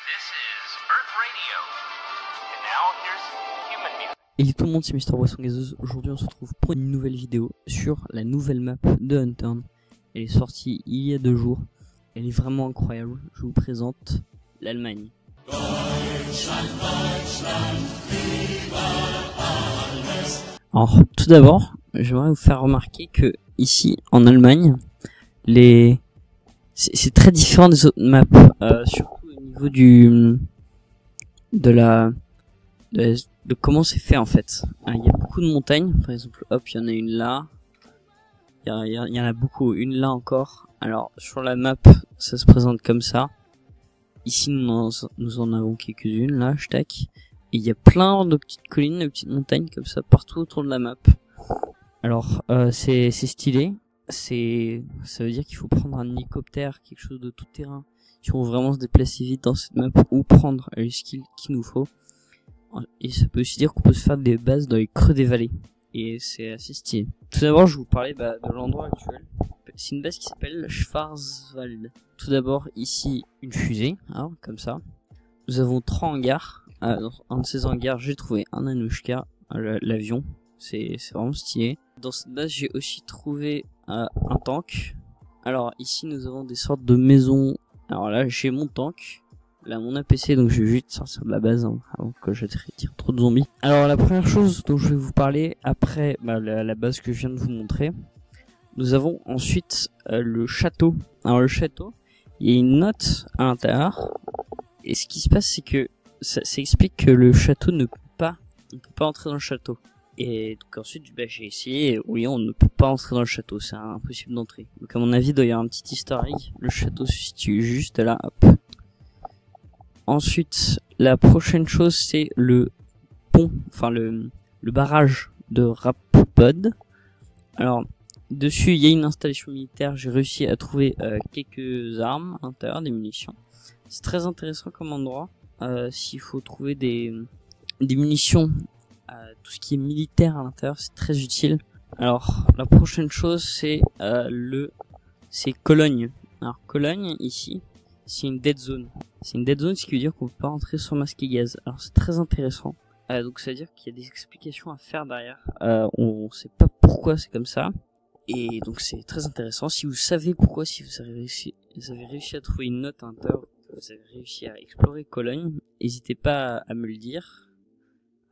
This is Earth Radio. And now here's human music. Et tout le monde, c'est Mister Boisson Gazeuse. Aujourd'hui, on se retrouve pour une nouvelle vidéo sur la nouvelle map de Unturned. Elle est sortie il y a 2 jours. Elle est vraiment incroyable. Je vous présente l'Allemagne. Alors, tout d'abord, j'aimerais vous faire remarquer que ici, en Allemagne, c'est très différent des autres maps, surtout au niveau de comment c'est fait en fait. Il y a beaucoup de montagnes, par exemple, hop, il y en a une là, il y en a beaucoup, une là encore. Alors sur la map, ça se présente comme ça. Ici nous en avons quelques-unes là, tac. Et il y a plein de petites collines, de petites montagnes comme ça partout autour de la map. Alors c'est stylé. Ça veut dire qu'il faut prendre un hélicoptère, quelque chose de tout terrain, si on veut vraiment se déplacer vite dans cette map, ou prendre les skills qu'il nous faut. Et ça peut aussi dire qu'on peut se faire des bases dans les creux des vallées. Et c'est assez stylé. Tout d'abord, je vais vous parler de l'endroit actuel. C'est une base qui s'appelle Schwarzwald. Tout d'abord, ici, une fusée, hein, comme ça. Nous avons 3 hangars. Dans un de ces hangars, j'ai trouvé un Anushka, l'avion. C'est vraiment stylé. Dans cette base, j'ai aussi trouvé un tank. Alors ici, nous avons des sortes de maisons. Alors là, j'ai mon tank. Là, mon APC, donc je vais juste sortir de la base avant que je tire trop de zombies. Alors la première chose dont je vais vous parler après la base que je viens de vous montrer, nous avons ensuite le château. Alors le château, il y a une note à l'intérieur. Et ce qui se passe, c'est que ça explique que le château on ne peut pas entrer dans le château. Et donc ensuite, j'ai essayé, oui, on ne peut pas entrer dans le château, c'est impossible d'entrer. Donc à mon avis, il doit y avoir un petit easter egg. Le château se situe juste là, hop. Ensuite, la prochaine chose, c'est le pont, enfin le barrage de Rappod. Alors, dessus, il y a une installation militaire, j'ai réussi à trouver quelques armes à l'intérieur, des munitions. C'est très intéressant comme endroit, s'il faut trouver des munitions. Tout ce qui est militaire à l'intérieur, c'est très utile. Alors la prochaine chose, c'est Cologne. Alors Cologne ici, c'est une dead zone. C'est une dead zone, ce qui veut dire qu'on peut pas entrer sans masque et gaz. Alors c'est très intéressant. Donc ça veut dire qu'il y a des explications à faire derrière. On sait pas pourquoi c'est comme ça. Et donc c'est très intéressant. Si vous savez pourquoi, si vous avez réussi à trouver une note à l'intérieur, vous avez réussi à explorer Cologne, n'hésitez pas à me le dire.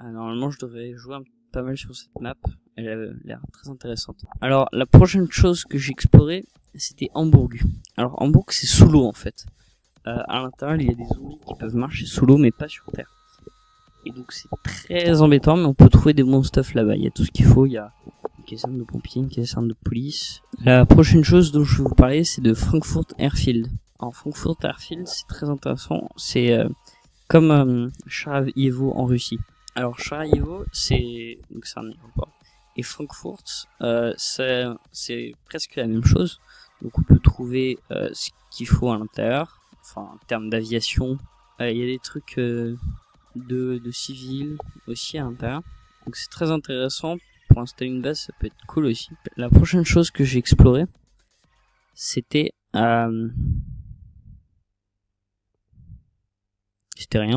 Normalement, je devrais jouer pas mal sur cette map. Elle a l'air très intéressante. Alors, la prochaine chose que j'ai explorée, c'était Hambourg. Alors, Hambourg, c'est sous l'eau, en fait. À l'intérieur, il y a des zombies qui peuvent marcher sous l'eau, mais pas sur terre. Et donc, c'est très embêtant, mais on peut trouver des bons stuff là-bas. Il y a tout ce qu'il faut. Il y a une caserne de pompiers, une caserne de police. La prochaine chose dont je vais vous parler, c'est de Frankfurt Airfield. Alors, Frankfurt Airfield, c'est très intéressant. C'est comme Sarajevo en Russie. Alors Sarajevo, c'est un aéroport, et Francfort, c'est presque la même chose. Donc on peut trouver ce qu'il faut à l'intérieur, enfin en termes d'aviation. Il y a des trucs de civil aussi à l'intérieur. Donc c'est très intéressant pour installer une base, ça peut être cool aussi. La prochaine chose que j'ai explorée, c'était rien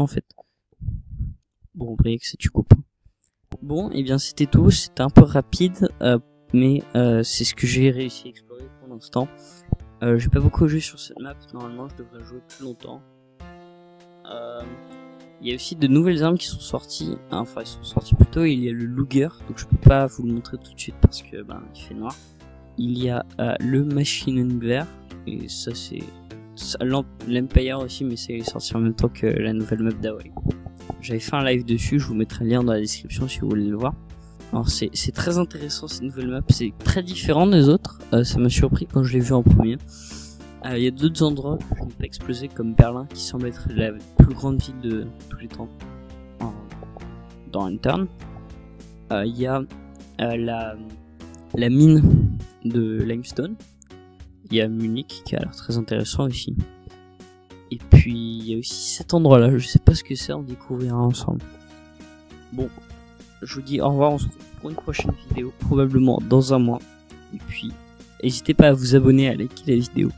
en fait. Bon, vous voyez que c'est du copain. Bon, et bien c'était tout. C'était un peu rapide, mais c'est ce que j'ai réussi à explorer pour l'instant. J'ai pas beaucoup joué sur cette map. Normalement, je devrais jouer plus longtemps. Il y a aussi de nouvelles armes qui sont sorties. Enfin, ils sont sorties plus tôt. Il y a le Luger, donc je peux pas vous le montrer tout de suite parce que il fait noir. Il y a le Maschinengewehr, et ça c'est l'Empire aussi, mais c'est sorti en même temps que la nouvelle map d'Hawaii. J'avais fait un live dessus, je vous mettrai le lien dans la description si vous voulez le voir. Alors c'est très intéressant cette nouvelle map, c'est très différent des autres, ça m'a surpris quand je l'ai vu en premier. Il y a d'autres endroits que je n'ai pas explosé comme Berlin qui semble être la plus grande ville de tous les temps dans Unturned. Il y a la mine de limestone. Il y a Munich qui a l'air très intéressant aussi. Et puis il y a aussi cet endroit là, je sais pas ce que c'est, on découvrira ensemble. Bon, je vous dis au revoir, on se retrouve pour une prochaine vidéo, probablement dans un mois. Et puis n'hésitez pas à vous abonner, à liker la vidéo.